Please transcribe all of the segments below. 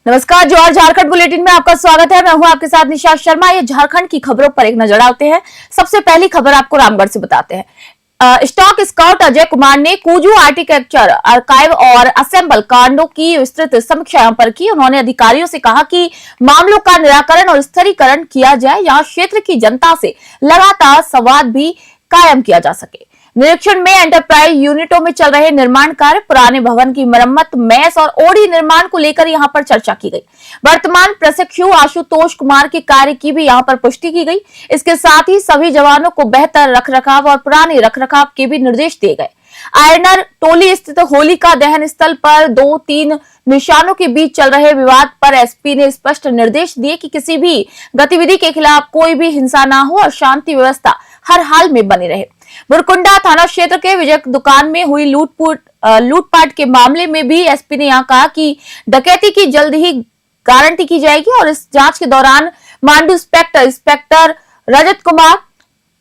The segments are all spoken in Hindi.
नमस्कार, जौहर झारखंड बुलेटिन में आपका स्वागत है। मैं हूं आपके साथ निशा शर्मा। ये झारखंड की खबरों पर एक नजर डालते हैं। सबसे पहली खबर आपको रामगढ़ से बताते हैं। स्टॉक स्काउट अजय कुमार ने कुजू आर्किटेक्चर आर्काइव और असेंबल कांडों की विस्तृत समीक्षा यहाँ पर की। उन्होंने अधिकारियों से कहा कि मामलों का निराकरण और स्थिरीकरण किया जाए, यहाँ क्षेत्र की जनता से लगातार संवाद भी कायम किया जा सके। निरीक्षण में एंटरप्राइज यूनिटों में चल रहे निर्माण कार्य, पुराने भवन की मरम्मत, मैस और ओडी निर्माण को लेकर यहां पर चर्चा की गई। वर्तमान प्रशिक्षु आशुतोष कुमार के कार्य की भी यहां पर पुष्टि की गई। इसके साथ ही सभी जवानों को बेहतर रखरखाव और पुराने रखरखाव के भी निर्देश दिए गए। आयरनर टोली स्थित होलिका दहन स्थल पर 2-3 निशानों के बीच चल रहे विवाद पर एसपी ने स्पष्ट निर्देश दिए कि किसी भी गतिविधि के खिलाफ कोई भी हिंसा न हो और शांति व्यवस्था हर हाल में बनी रहे। बुरकुंडा थाना क्षेत्र के विजय दुकान में हुई लूटपाट के मामले में भी एसपी ने यहाँ कहा कि डकैती की जल्द ही गारंटी की जाएगी और इस जांच के दौरान मांडू इंस्पेक्टर रजत कुमार,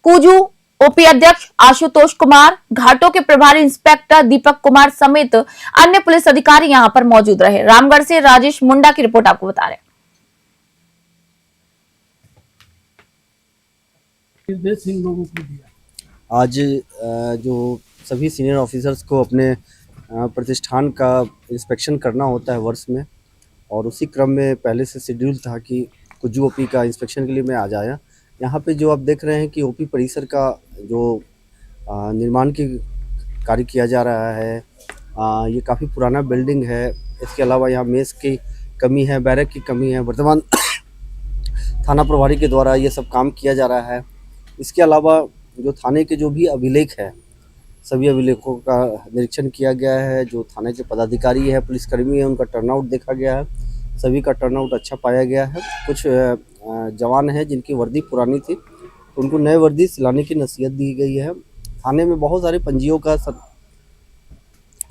कुजू ओपी अध्यक्ष आशुतोष कुमार, घाटों के प्रभारी इंस्पेक्टर दीपक कुमार समेत अन्य पुलिस अधिकारी यहां पर मौजूद रहे। रामगढ़ से राजेश मुंडा की रिपोर्ट आपको बता रहे हैं। निर्देश इन लोगों को दिया। आज जो सभी सीनियर ऑफिसर्स को अपने प्रतिष्ठान का इंस्पेक्शन करना होता है वर्ष में, और उसी क्रम में पहले से शेड्यूल था कि कुजू ओपी का इंस्पेक्शन के लिए मैं आ जाया। यहाँ पे जो आप देख रहे हैं कि ओपी परिसर का जो निर्माण की कार्य किया जा रहा है, ये काफ़ी पुराना बिल्डिंग है। इसके अलावा यहाँ मेस की कमी है, बैरक की कमी है। वर्तमान थाना प्रभारी के द्वारा ये सब काम किया जा रहा है। इसके अलावा जो थाने के जो भी अभिलेख है, सभी अभिलेखों का निरीक्षण किया गया है। जो थाने के पदाधिकारी है, पुलिसकर्मी है, उनका टर्नआउट देखा गया है। सभी का टर्नआउट अच्छा पाया गया है। कुछ जवान हैं जिनकी वर्दी पुरानी थी, उनको नए वर्दी सिलाने की नसीहत दी गई है। थाने में बहुत सारे पंजियों का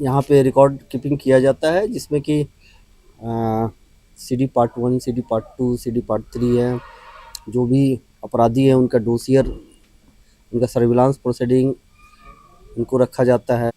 यहाँ पे रिकॉर्ड कीपिंग किया जाता है, जिसमें कि CD part 1, CD part 2, CD part 3 है। जो भी अपराधी है उनका डोसियर, उनका सर्विलांस प्रोसीडिंग उनको रखा जाता है।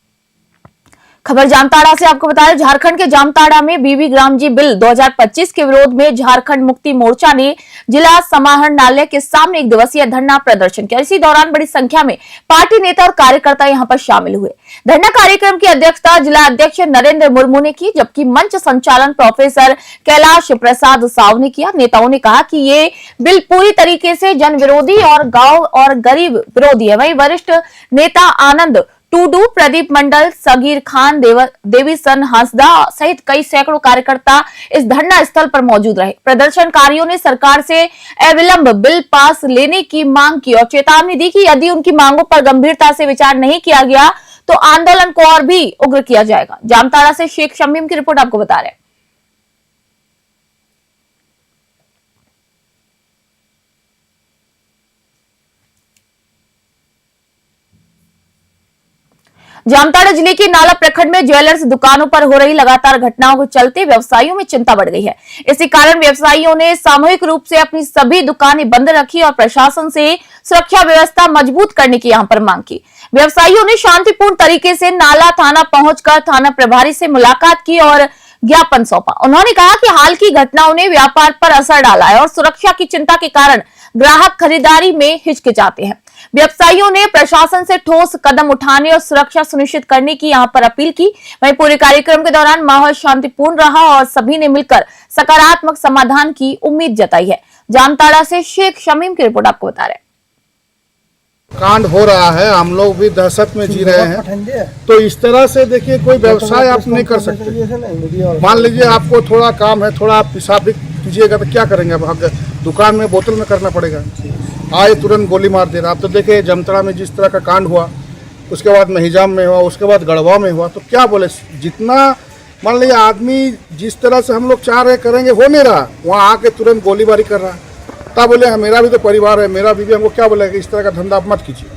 खबर जामताड़ा से आपको बता दें, झारखंड के जामताड़ा में बीबी ग्राम जी बिल 2025 के विरोध में झारखंड मुक्ति मोर्चा ने जिला समाहरणालय के सामने एक दिवसीय धरना प्रदर्शन किया। इसी दौरान बड़ी संख्या में पार्टी नेता और कार्यकर्ता यहां पर शामिल हुए। धरना कार्यक्रम की अध्यक्षता जिला अध्यक्ष नरेंद्र मुर्मू ने की, जबकि मंच संचालन प्रोफेसर कैलाश प्रसाद साव ने किया। नेताओं ने कहा कि ये बिल पूरी तरीके से जन विरोधी और गाँव और गरीब विरोधी है। वहीं वरिष्ठ नेता आनंद टूडू, प्रदीप मंडल, सगीर खान, देवीसन हंसदा सहित कई सैकड़ों कार्यकर्ता इस धरना स्थल पर मौजूद रहे। प्रदर्शनकारियों ने सरकार से अविलंब बिल पास लेने की मांग की और चेतावनी दी कि यदि उनकी मांगों पर गंभीरता से विचार नहीं किया गया तो आंदोलन को और भी उग्र किया जाएगा। जामताड़ा से शेख शमीम की रिपोर्ट आपको बता रहे हैं। जामताड़ा जिले के नाला प्रखंड में ज्वेलर्स दुकानों पर हो रही लगातार घटनाओं के चलते व्यवसायियों में चिंता बढ़ गई है। इसी कारण व्यवसायियों ने सामूहिक रूप से अपनी सभी दुकानें बंद रखी और प्रशासन से सुरक्षा व्यवस्था मजबूत करने की यहां पर मांग की। व्यवसायियों ने शांतिपूर्ण तरीके से नाला थाना पहुंचकर थाना प्रभारी से मुलाकात की और ज्ञापन सौंपा। उन्होंने कहा कि हाल की घटनाओं ने व्यापार पर असर डाला है और सुरक्षा की चिंता के कारण ग्राहक खरीदारी में हिचकिचाते हैं। व्यवसायियों ने प्रशासन से ठोस कदम उठाने और सुरक्षा सुनिश्चित करने की यहां पर अपील की। वहीं पूरे कार्यक्रम के दौरान माहौल शांतिपूर्ण रहा और सभी ने मिलकर सकारात्मक समाधान की उम्मीद जताई है। जामताड़ा से शेख शमीम की रिपोर्ट आपको बता रहे हैं। कांड हो रहा है, हम लोग भी दहशत में जी रहे हैं। तो इस तरह से देखिए, कोई व्यवसाय आप नहीं कर सकते। मान लीजिए आपको थोड़ा काम है, थोड़ा आप पेशाब भी कीजिएगा तो क्या करेंगे? अब दुकान में बोतल में करना पड़ेगा। आए तुरंत गोली मार दे रहा। आप तो देखिए जामताड़ा में जिस तरह का कांड हुआ, उसके बाद महिजाम में हुआ, उसके बाद गढ़वा में हुआ। तो क्या बोले, जितना मान लीजिए आदमी जिस तरह से हम लोग चाह रहे करेंगे हो नहीं रहा, वहाँ आके तुरंत गोलीबारी कर रहा। तब बोले मेरा भी तो परिवार है, मेरा बीवी, हमको क्या बोलेगा इस तरह का धंधा आप मत कीजिए,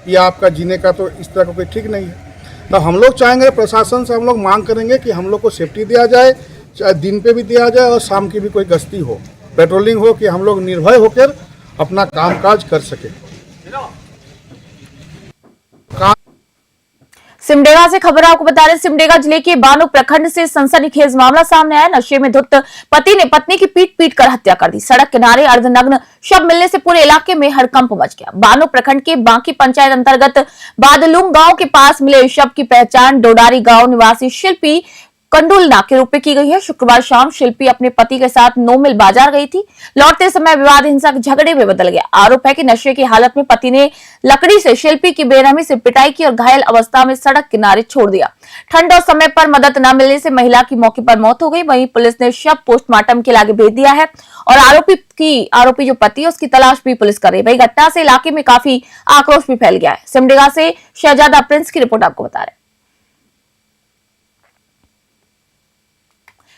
ये आपका जीने का तो इस तरह का कोई ठीक नहीं है। तो हम लोग चाहेंगे, प्रशासन से हम लोग मांग करेंगे कि हम लोग को सेफ्टी दिया जाए, चाहे दिन पे भी दिया जाए और शाम की भी कोई गश्ती हो, पेट्रोलिंग हो, कि हम लोग निर्भय होकर अपना कामकाज कर सके। सिमडेगा से खबर आपको बता रहे, सिमडेगा जिले के बानो प्रखंड से सनसनीखेज मामला सामने आया। नशे में धुत पति ने पत्नी की पीट कर हत्या कर दी। सड़क किनारे अर्धनग्न शव मिलने से पूरे इलाके में हड़कंप मच गया। बानो प्रखंड के बांकी पंचायत अंतर्गत बादलूम गांव के पास मिले शव की पहचान डोडारी गांव निवासी शिल्पी कंडुलना के रूप में की गई है। शुक्रवार शाम शिल्पी अपने पति के साथ नोमिल बाजार गई थी। लौटते समय विवाद हिंसक झगड़े में बदल गया। आरोप है कि नशे की हालत में पति ने लकड़ी से शिल्पी की बेरहमी से पिटाई की और घायल अवस्था में सड़क किनारे छोड़ दिया। ठंड और समय पर मदद न मिलने से महिला की मौके पर मौत हो गई। वहीं पुलिस ने शव पोस्टमार्टम के लिए आगे भेज दिया है और आरोपी जो पति है उसकी तलाश भी पुलिस कर रही है। वही घटना से इलाके में काफी आक्रोश भी फैल गया है। सिमडेगा से शहजादा प्रिंस की रिपोर्ट आपको बता रहे हैं।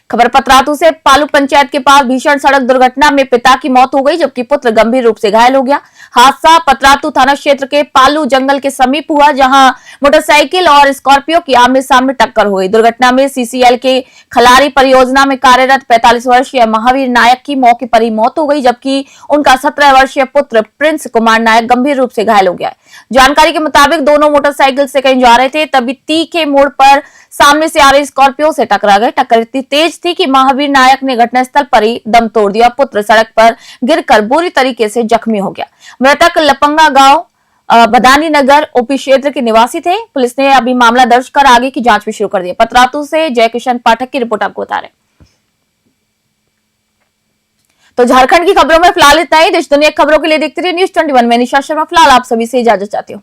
खबर पतरातू से पालू पंचायत के पास भीषण सड़क दुर्घटना में पिता की मौत हो गई जबकि पुत्र गंभीर रूप से घायल हो गया। हादसा पतरातू थाना क्षेत्र के पालू जंगल के समीप हुआ जहां मोटरसाइकिल और स्कॉर्पियो की आमने सामने टक्कर हो गई। दुर्घटना में सीसीएल के खलारी परियोजना में कार्यरत 45 वर्षीय महावीर नायक की मौके पर ही मौत हो गई जबकि उनका 17 वर्षीय पुत्र प्रिंस कुमार नायक गंभीर रूप से घायल हो गया। जानकारी के मुताबिक दोनों मोटरसाइकिल से कहीं जा रहे थे, तभी तीखे मोड़ पर सामने से आ रही स्कॉर्पियो से टकरा गए। टक्कर इतनी तेज थी कि महावीर नायक ने घटनास्थल पर ही दम तोड़ दिया। पुत्र सड़क पर गिरकर बुरी तरीके से जख्मी हो गया। मृतक लपंगा गांव बदानी नगर ओपी क्षेत्र के निवासी थे। पुलिस ने अभी मामला दर्ज कर आगे की जांच भी शुरू कर दी। पतरातू से जयकिशन पाठक की रिपोर्ट आपको बता रहे। तो झारखंड की खबरों में फिलहाल इतना ही। देश दुनिया खबरों के लिए देखते रहिए न्यूज़ 21। मैं निशा शर्मा फिलहाल आप सभी से इजाजत चाहती हूँ।